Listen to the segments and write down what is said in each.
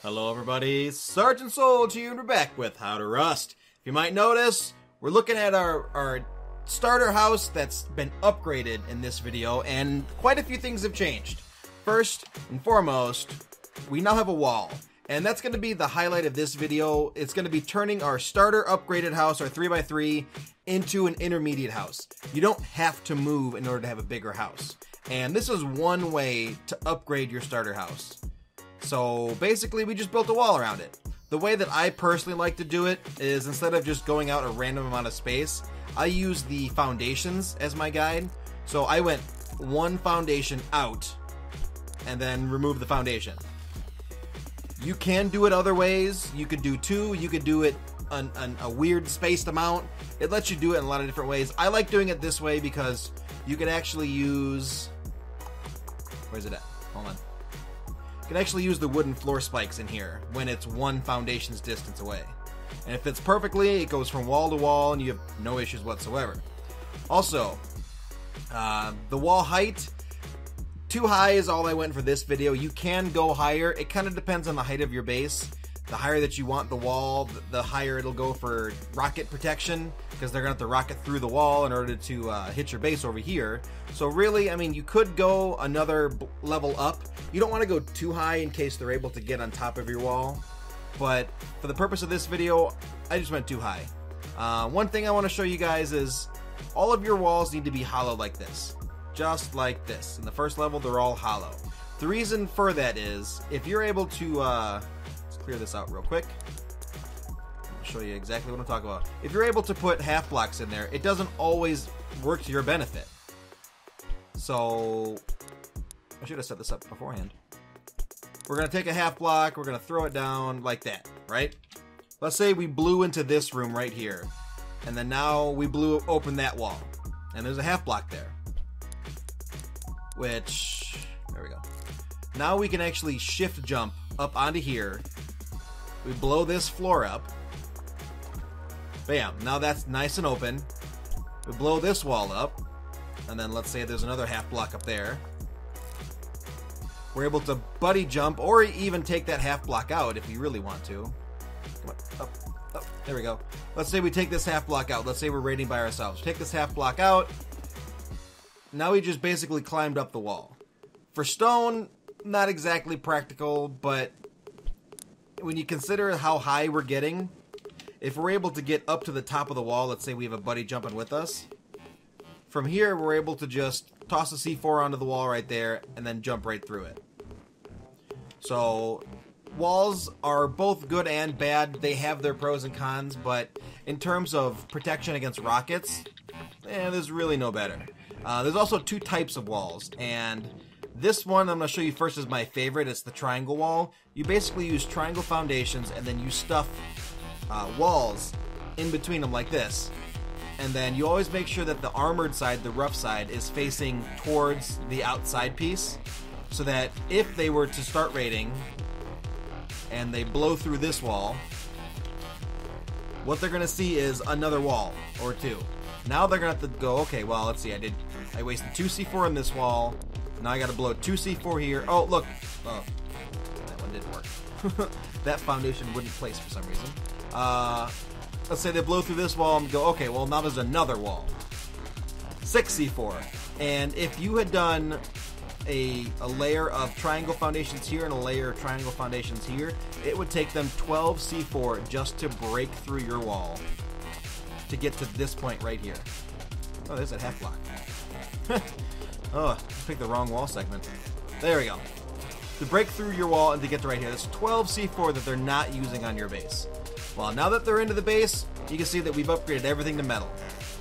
Hello everybody, Sergeant Soldier here, and we're back with How to Rust. If you might notice, we're looking at our starter house that's been upgraded in this video, and quite a few things have changed. First and foremost, we now have a wall, and that's going to be the highlight of this video. It's going to be turning our starter upgraded house, our 3x3, into an intermediate house. You don't have to move in order to have a bigger house, and this is one way to upgrade your starter house. So basically we just built a wall around it. The way that I personally like to do it is, instead of just going out a random amount of space, I use the foundations as my guide. So I went one foundation out and then remove the foundation. You can do it other ways. You could do two, you could do it a weird spaced amount. It lets you do it in a lot of different ways. I like doing it this way because you can actually use, where's it at? Hold on. You can actually use the wooden floor spikes in here when it's one foundation's distance away. And if it fits perfectly, it goes from wall to wall and you have no issues whatsoever. Also, the wall height, too high is all I went for this video. You can go higher. It kind of depends on the height of your base. The higher that you want the wall, the higher it'll go for rocket protection, because they're going to have to rocket through the wall in order to hit your base over here. So really, I mean, you could go another level up. You don't want to go too high in case they're able to get on top of your wall. But for the purpose of this video, I just went too high. One thing I want to show you guys is all of your walls need to be hollow like this. Just like this. In the first level, they're all hollow. The reason for that is, if you're able to... let's clear this out real quick. I'll show you exactly what I'm talking about. If you're able to put half blocks in there, it doesn't always work to your benefit. So... I should have set this up beforehand. We're going to take a half block, we're going to throw it down like that, right? Let's say we blew into this room right here, and then now we blew open that wall, and there's a half block there. Which, there we go. Now we can actually shift jump up onto here. We blow this floor up. Bam, now that's nice and open. We blow this wall up, and then let's say there's another half block up there. We're able to buddy jump, or even take that half block out if you really want to. Come on, up, up, there we go. Let's say we take this half block out. Let's say we're raiding by ourselves. Take this half block out. Now we just basically climbed up the wall. For stone, not exactly practical, but when you consider how high we're getting, if we're able to get up to the top of the wall, let's say we have a buddy jumping with us, from here we're able to just toss a C4 onto the wall right there and then jump right through it. So walls are both good and bad. They have their pros and cons, but in terms of protection against rockets, there's really no better. There's also two types of walls, and this one I'm going to show you first is my favorite. It's the triangle wall. You basically use triangle foundations, and then you stuff walls in between them like this. And then you always make sure that the armored side, the rough side, is facing towards the outside piece, so that if they were to start raiding and they blow through this wall, what they're going to see is another wall or two. Now they're going to have to go, okay, well, let's see, I wasted 2 C4 in this wall. Now I got to blow 2 C4 here. Oh, look. Oh, that one didn't work. That foundation wouldn't place for some reason. Let's say they blow through this wall and go, okay, well, now there's another wall. 6 C4. And if you had done a layer of triangle foundations here and a layer of triangle foundations here, it would take them 12 C4 just to break through your wall to get to this point right here. Oh, there's a half block. Oh, I picked the wrong wall segment. There we go. To break through your wall and to get to right here, that's 12 C4 that they're not using on your base. Well, now that they're into the base, you can see that we've upgraded everything to metal.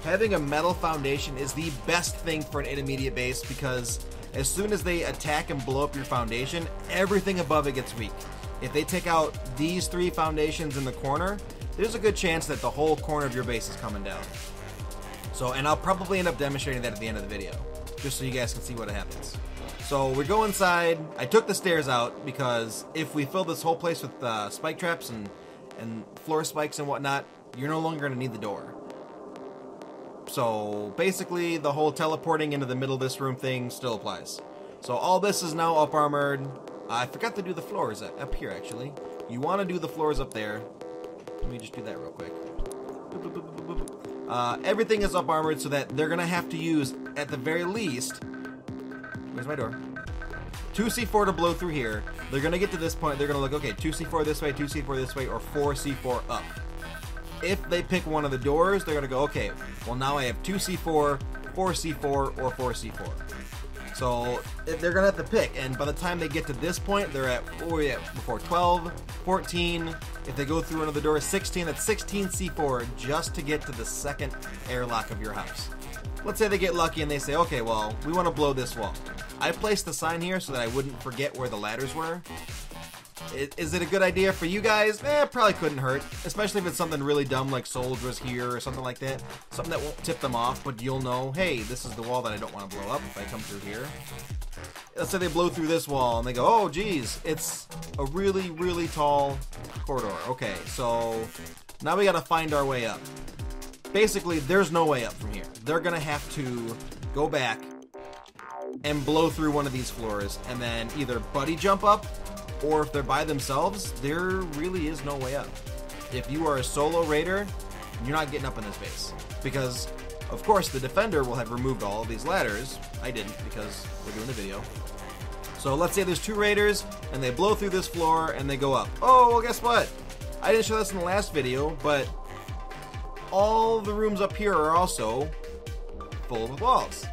Having a metal foundation is the best thing for an intermediate base, because as soon as they attack and blow up your foundation, everything above it gets weak. If they take out these 3 foundations in the corner, there's a good chance that the whole corner of your base is coming down. So, and I'll probably end up demonstrating that at the end of the video, just so you guys can see what happens. So we go inside. I took the stairs out because if we fill this whole place with spike traps and floor spikes and whatnot, you're no longer going to need the door. So basically the whole teleporting into the middle of this room thing still applies. So all this is now up armored. I forgot to do the floors up here actually. you want to do the floors up there. Let me just do that real quick. Everything is up armored so that they're going to have to use, at the very least, where's my door? 2C4 to blow through here. They're going to get to this point. They're going to look, okay, 2C4 this way, 2C4 this way, or 4C4 up. If they pick one of the doors, they're going to go, okay, well, now I have 2C4, 4C4, or 4C4. So they're going to have to pick, and by the time they get to this point, they're at, what were we at before, 12, 14, if they go through another door, 16, that's 16 C4 just to get to the second airlock of your house. Let's say they get lucky and they say, okay, well, we want to blow this wall. I placed the sign here so that I wouldn't forget where the ladders were. Is it a good idea for you guys? Probably couldn't hurt, especially if it's something really dumb like soldiers here or something like that. Something that won't tip them off, but you'll know, hey, this is the wall that I don't want to blow up if I come through here. Let's say they blow through this wall and they go, oh, geez, it's a really, really tall corridor. Okay, so now we got to find our way up. Basically, there's no way up from here. They're going to have to go back and blow through one of these floors and then either buddy jump up, or if they're by themselves, there really is no way up. If you are a solo raider, you're not getting up in this base. Because, of course, the defender will have removed all of these ladders. I didn't because we're doing the video. So let's say there's 2 raiders, and they blow through this floor, and they go up. Oh, well, guess what? I didn't show this in the last video, but all the rooms up here are also full with walls.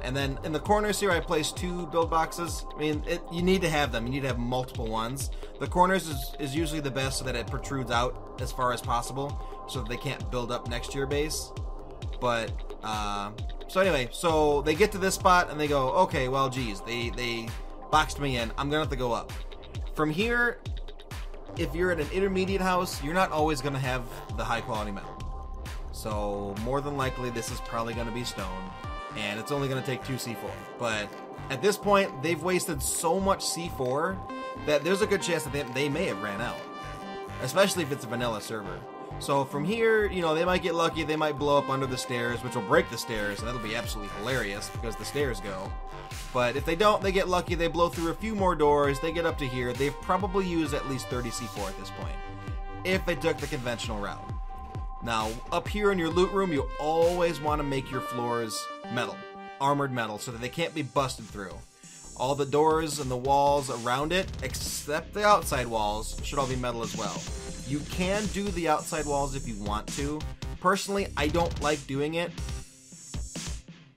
And then in the corners here, I placed 2 build boxes. I mean, you need to have them. You need to have multiple ones. The corners is usually the best so that it protrudes out as far as possible so that they can't build up next to your base. But, so anyway, so they get to this spot and they go, okay, well, geez, they boxed me in. I'm going to have to go up. From here, if you're at an intermediate house, you're not always going to have the high quality metal. So more than likely, this is probably going to be stone. And it's only going to take 2 C4. But at this point, they've wasted so much C4 that there's a good chance that they may have ran out. Especially if it's a vanilla server. So from here, you know, they might get lucky. They might blow up under the stairs, which will break the stairs. And that'll be absolutely hilarious because the stairs go. But if they don't, they get lucky. They blow through a few more doors. They get up to here. They've probably used at least 30 C4 at this point. If they took the conventional route. Now, up here in your loot room, you always want to make your floors metal, armored metal, so that they can't be busted through. All the doors and the walls around it, except the outside walls, should all be metal as well. You can do the outside walls if you want to. Personally, I don't like doing it.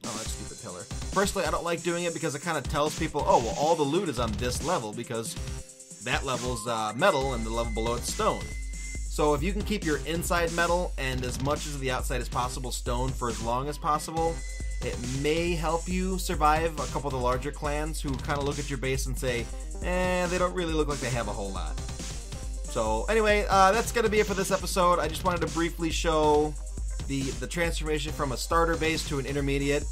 Oh, that's a stupid pillar. Personally, I don't like doing it because it kind of tells people, oh, well, all the loot is on this level because that level's metal and the level below it's stone. So if you can keep your inside metal and as much of the outside as possible stone for as long as possible, it may help you survive a couple of the larger clans who kind of look at your base and say, they don't really look like they have a whole lot. So anyway, that's going to be it for this episode. I just wanted to briefly show the transformation from a starter base to an intermediate.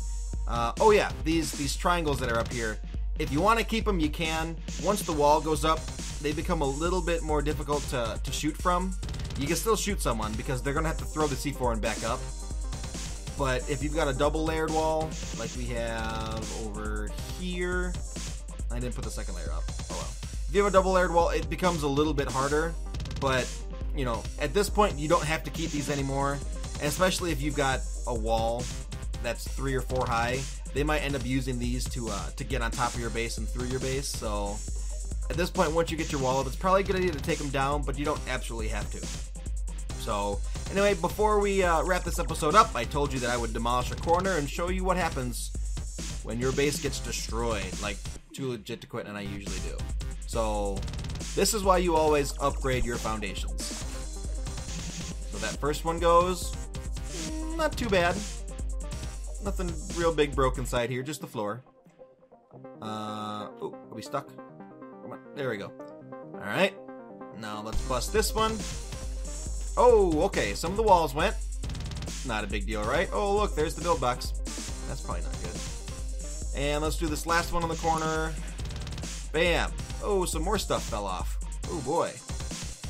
Oh yeah, these triangles that are up here. If you want to keep them, you can. Once the wall goes up, they become a little bit more difficult to shoot from. You can still shoot someone because they're going to have to throw the C4 and back up. But if you've got a double layered wall, like we have over here, I didn't put the second layer up. Oh well. If you have a double layered wall, it becomes a little bit harder. But, you know, at this point, you don't have to keep these anymore. And especially if you've got a wall that's 3 or 4 high, they might end up using these to get on top of your base and through your base. So at this point, once you get your wall up, it's probably a good idea to take them down, but you don't absolutely have to. So anyway, before we wrap this episode up, I told you that I would demolish a corner and show you what happens when your base gets destroyed, like too legit to quit, and I usually do. So this is why you always upgrade your foundations. So that first one goes, not too bad. Nothing real big broke inside here, just the floor. Oh, are we stuck? Come on, there we go. Alright, now let's bust this one. Oh, okay, some of the walls went. Not a big deal, right? Oh, look, there's the build box. That's probably not good. And let's do this last one on the corner. Bam. Oh, some more stuff fell off. Oh, boy.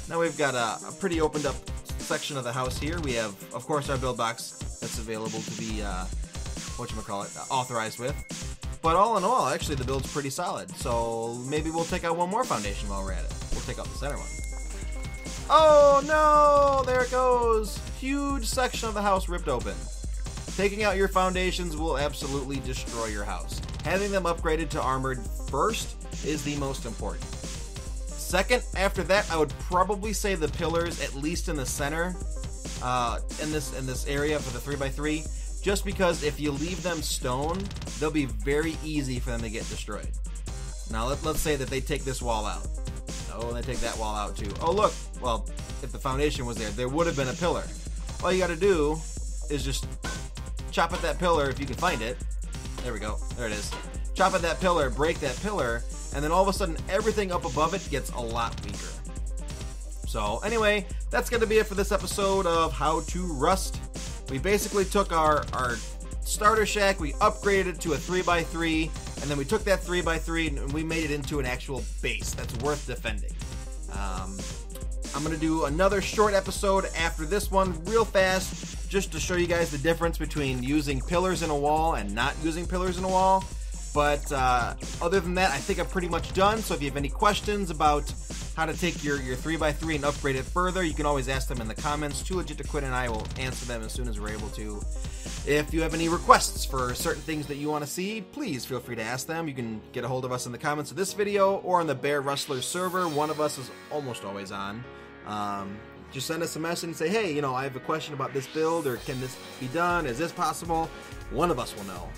Now we've got a pretty opened up section of the house here. We have, of course, our build box that's available to be, authorized with. But all in all, actually, the build's pretty solid. So maybe we'll take out one more foundation while we're at it. We'll take out the center one. Oh no! There it goes! Huge section of the house ripped open. Taking out your foundations will absolutely destroy your house. Having them upgraded to armored first is the most important. Second, after that, I would probably say the pillars, at least in the center, in this area for the 3x3, just because if you leave them stone, they'll be very easy for them to get destroyed. Now let's say that they take this wall out. Oh, and they take that wall out too. Oh look, well, if the foundation was there, there would have been a pillar. All you gotta do is just chop at that pillar if you can find it. There we go, there it is. Chop at that pillar, break that pillar, and then all of a sudden everything up above it gets a lot weaker. So anyway, that's gonna be it for this episode of How to Rust. We basically took our starter shack, we upgraded it to a 3x3, and then we took that 3x3 and we made it into an actual base that's worth defending. I'm going to do another short episode after this one real fast, just to show you guys the difference between using pillars in a wall and not using pillars in a wall. But other than that, I think I'm pretty much done. So if you have any questions about how to take your 3x3 and upgrade it further, you can always ask them in the comments. Too Legit to Quit and I will answer them as soon as we're able to. If you have any requests for certain things that you want to see, please feel free to ask them. You can get a hold of us in the comments of this video or on the Bear Rustlers server. One of us is almost always on. Just send us a message and say, hey, you know, I have a question about this build, or can this be done? Is this possible? One of us will know.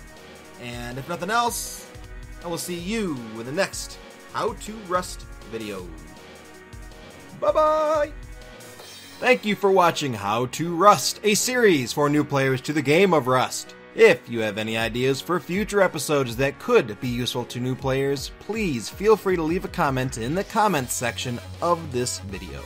And if nothing else, I will see you with the next How to Rust video. Bye-bye! Thank you for watching How to Rust, a series for new players to the game of Rust. If you have any ideas for future episodes that could be useful to new players, please feel free to leave a comment in the comments section of this video.